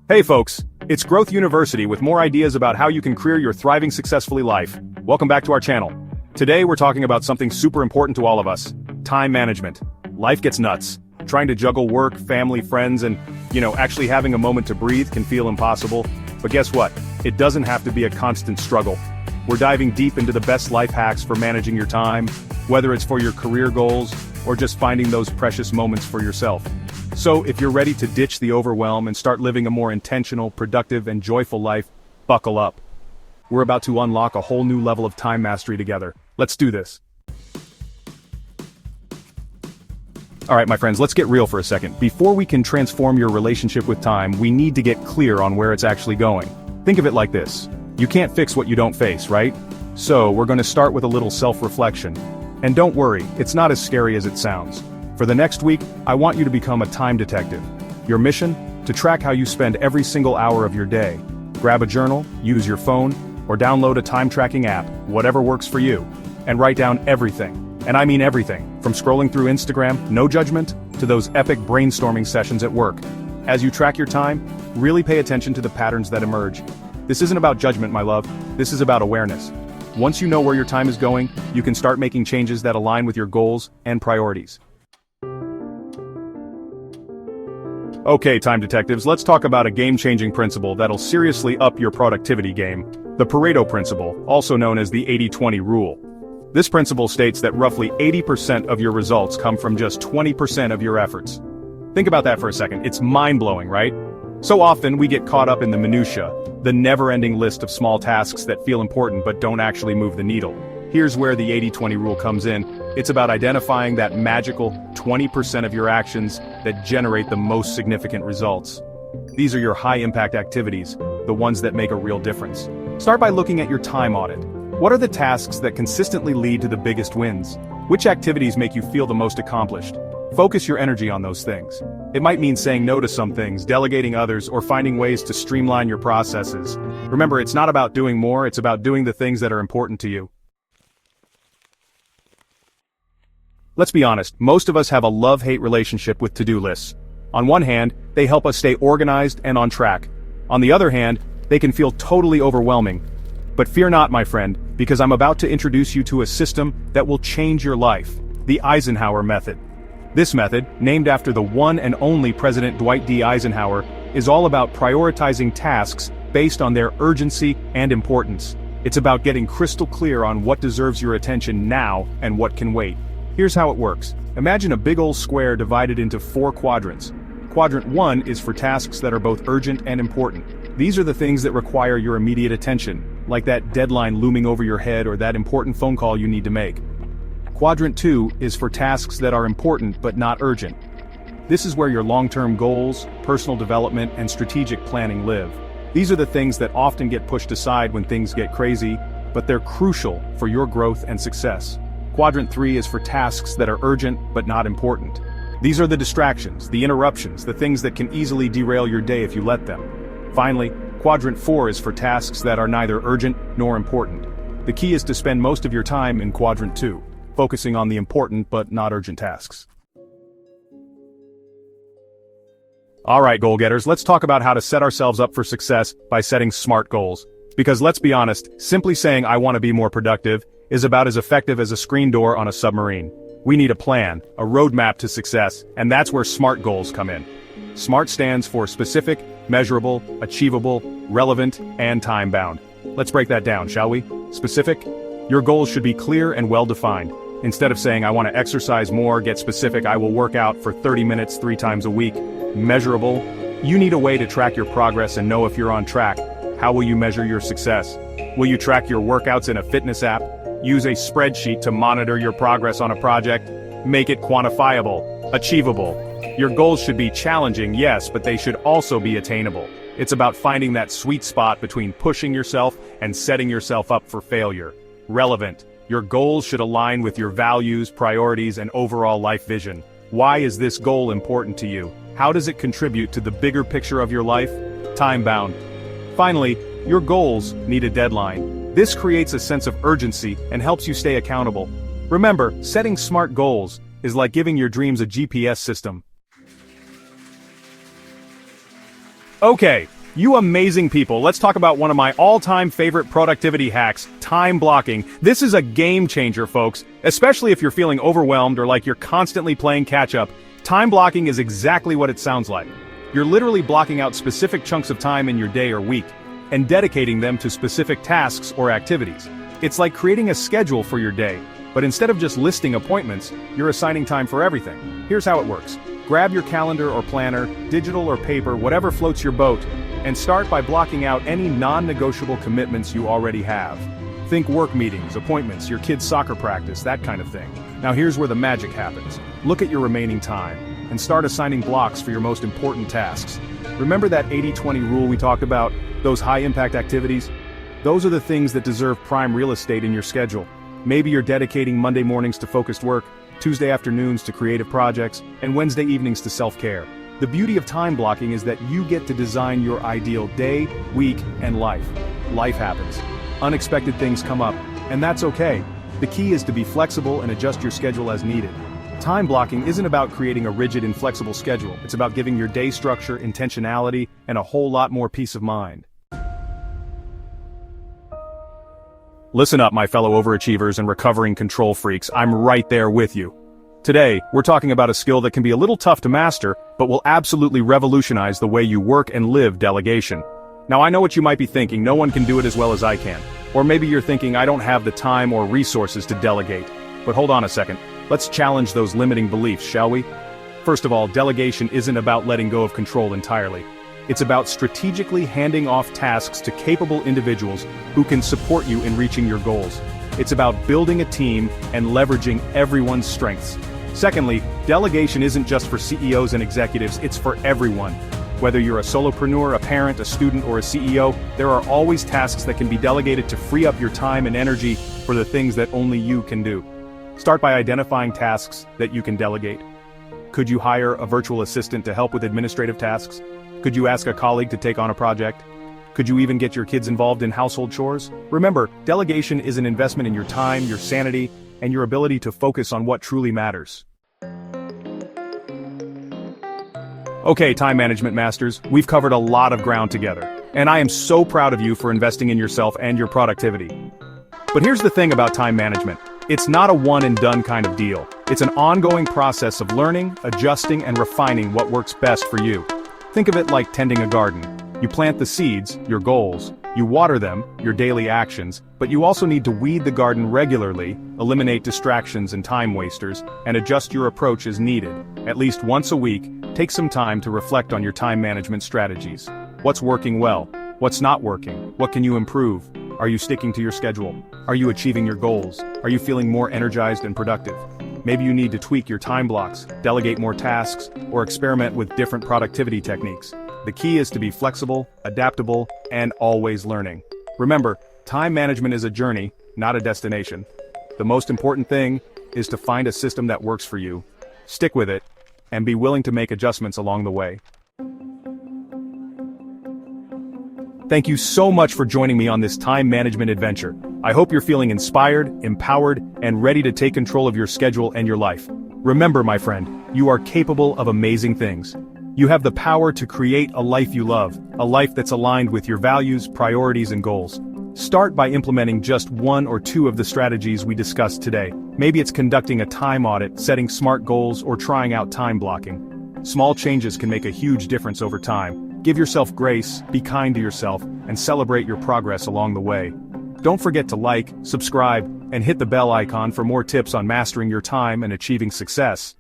Hey folks, it's Growth University with more ideas about how you can career your thriving successfully life. Welcome back to our channel. Today we're talking about something super important to all of us: time management. Life gets nuts. Trying to juggle work, family, friends, and, actually having a moment to breathe can feel impossible. But guess what? It doesn't have to be a constant struggle. We're diving deep into the best life hacks for managing your time, whether it's for your career goals or just finding those precious moments for yourself. So if you're ready to ditch the overwhelm and start living a more intentional, productive, and joyful life, buckle up. We're about to unlock a whole new level of time mastery together. Let's do this. Alright my friends, let's get real for a second. Before we can transform your relationship with time, we need to get clear on where it's actually going. Think of it like this. You can't fix what you don't face, right? So we're going to start with a little self-reflection. And don't worry, it's not as scary as it sounds. For the next week, I want you to become a time detective. Your mission? To track how you spend every single hour of your day. Grab a journal, use your phone, or download a time tracking app, whatever works for you. And write down everything. And I mean everything, from scrolling through Instagram, no judgment, to those epic brainstorming sessions at work. As you track your time, really pay attention to the patterns that emerge. This isn't about judgment, my love. This is about awareness. Once you know where your time is going, you can start making changes that align with your goals and priorities. Okay, time detectives, let's talk about a game-changing principle that'll seriously up your productivity game. The Pareto Principle, also known as the 80-20 rule. This principle states that roughly 80% of your results come from just 20% of your efforts. Think about that for a second. It's mind-blowing, right? So often we get caught up in the minutia, the never-ending list of small tasks that feel important but don't actually move the needle. Here's where the 80-20 rule comes in. It's about identifying that magical 20% of your actions that generate the most significant results. These are your high-impact activities, the ones that make a real difference. Start by looking at your time audit. What are the tasks that consistently lead to the biggest wins? Which activities make you feel the most accomplished? Focus your energy on those things. It might mean saying no to some things, delegating others, or finding ways to streamline your processes. Remember, it's not about doing more, it's about doing the things that are important to you. Let's be honest, most of us have a love-hate relationship with to-do lists. On one hand, they help us stay organized and on track. On the other hand, they can feel totally overwhelming. But fear not, my friend, because I'm about to introduce you to a system that will change your life. The Eisenhower Method. This method, named after the one and only President Dwight D. Eisenhower, is all about prioritizing tasks based on their urgency and importance. It's about getting crystal clear on what deserves your attention now and what can wait. Here's how it works. Imagine a big old square divided into 4 quadrants. Quadrant 1 is for tasks that are both urgent and important. These are the things that require your immediate attention, like that deadline looming over your head or that important phone call you need to make. Quadrant 2 is for tasks that are important but not urgent. This is where your long-term goals, personal development, and strategic planning live. These are the things that often get pushed aside when things get crazy, but they're crucial for your growth and success. Quadrant 3 is for tasks that are urgent but not important. These are the distractions, the interruptions, the things that can easily derail your day if you let them. Finally, Quadrant 4 is for tasks that are neither urgent nor important. The key is to spend most of your time in Quadrant 2, focusing on the important but not urgent tasks. Alright goal-getters, let's talk about how to set ourselves up for success by setting SMART goals. Because let's be honest, simply saying I want to be more productive is about as effective as a screen door on a submarine. We need a plan, a roadmap to success, and that's where SMART goals come in. SMART stands for specific, measurable, achievable, relevant, and time-bound. Let's break that down, shall we? Specific? Your goals should be clear and well-defined. Instead of saying I want to exercise more, get specific, I will work out for 30 minutes 3 times a week. Measurable? You need a way to track your progress and know if you're on track. How will you measure your success? Will you track your workouts in a fitness app? Use a spreadsheet to monitor your progress on a project? Make it quantifiable, achievable. Your goals should be challenging, yes, but they should also be attainable. It's about finding that sweet spot between pushing yourself and setting yourself up for failure. Relevant. Your goals should align with your values, priorities, and overall life vision. Why is this goal important to you? How does it contribute to the bigger picture of your life? Time-bound. Finally, your goals need a deadline. This creates a sense of urgency and helps you stay accountable. Remember, setting SMART goals is like giving your dreams a GPS system. Okay, you amazing people, let's talk about one of my all-time favorite productivity hacks, time blocking. This is a game changer, folks, especially if you're feeling overwhelmed or like you're constantly playing catch-up. Time blocking is exactly what it sounds like. You're literally blocking out specific chunks of time in your day or week, and dedicating them to specific tasks or activities. It's like creating a schedule for your day, but instead of just listing appointments, you're assigning time for everything. Here's how it works. Grab your calendar or planner, digital or paper, whatever floats your boat, and start by blocking out any non-negotiable commitments you already have. Think work meetings, appointments, your kid's soccer practice, that kind of thing. Now here's where the magic happens. Look at your remaining time, and start assigning blocks for your most important tasks. Remember that 80-20 rule we talked about? Those high-impact activities? Those are the things that deserve prime real estate in your schedule. Maybe you're dedicating Monday mornings to focused work, Tuesday afternoons to creative projects, and Wednesday evenings to self-care. The beauty of time blocking is that you get to design your ideal day, week, and life. Life happens. Unexpected things come up, and that's okay. The key is to be flexible and adjust your schedule as needed. Time blocking isn't about creating a rigid, inflexible schedule. It's about giving your day structure, intentionality, and a whole lot more peace of mind. Listen up, my fellow overachievers and recovering control freaks, I'm right there with you. Today, we're talking about a skill that can be a little tough to master, but will absolutely revolutionize the way you work and live: delegation. Now I know what you might be thinking, no one can do it as well as I can. Or maybe you're thinking, I don't have the time or resources to delegate. But hold on a second, let's challenge those limiting beliefs, shall we? First of all, delegation isn't about letting go of control entirely. It's about strategically handing off tasks to capable individuals who can support you in reaching your goals. It's about building a team and leveraging everyone's strengths. Secondly, delegation isn't just for CEOs and executives, it's for everyone. Whether you're a solopreneur, a parent, a student, or a CEO, there are always tasks that can be delegated to free up your time and energy for the things that only you can do. Start by identifying tasks that you can delegate. Could you hire a virtual assistant to help with administrative tasks? Could you ask a colleague to take on a project? Could you even get your kids involved in household chores? Remember, delegation is an investment in your time, your sanity, and your ability to focus on what truly matters. Okay, time management masters, we've covered a lot of ground together, and I am so proud of you for investing in yourself and your productivity. But here's the thing about time management. It's not a one-and-done kind of deal. It's an ongoing process of learning, adjusting, and refining what works best for you. Think of it like tending a garden. You plant the seeds, your goals, you water them, your daily actions, but you also need to weed the garden regularly, eliminate distractions and time wasters, and adjust your approach as needed. At least once a week, take some time to reflect on your time management strategies. What's working well? What's not working? What can you improve? Are you sticking to your schedule? Are you achieving your goals? Are you feeling more energized and productive? Maybe you need to tweak your time blocks, delegate more tasks, or experiment with different productivity techniques. The key is to be flexible, adaptable, and always learning. Remember, time management is a journey, not a destination. The most important thing is to find a system that works for you, stick with it, and be willing to make adjustments along the way. Thank you so much for joining me on this time management adventure. I hope you're feeling inspired, empowered, and ready to take control of your schedule and your life. Remember, my friend, you are capable of amazing things. You have the power to create a life you love, a life that's aligned with your values, priorities, and goals. Start by implementing just one or two of the strategies we discussed today. Maybe it's conducting a time audit, setting SMART goals, or trying out time blocking. Small changes can make a huge difference over time. Give yourself grace, be kind to yourself, and celebrate your progress along the way. Don't forget to like, subscribe, and hit the bell icon for more tips on mastering your time and achieving success.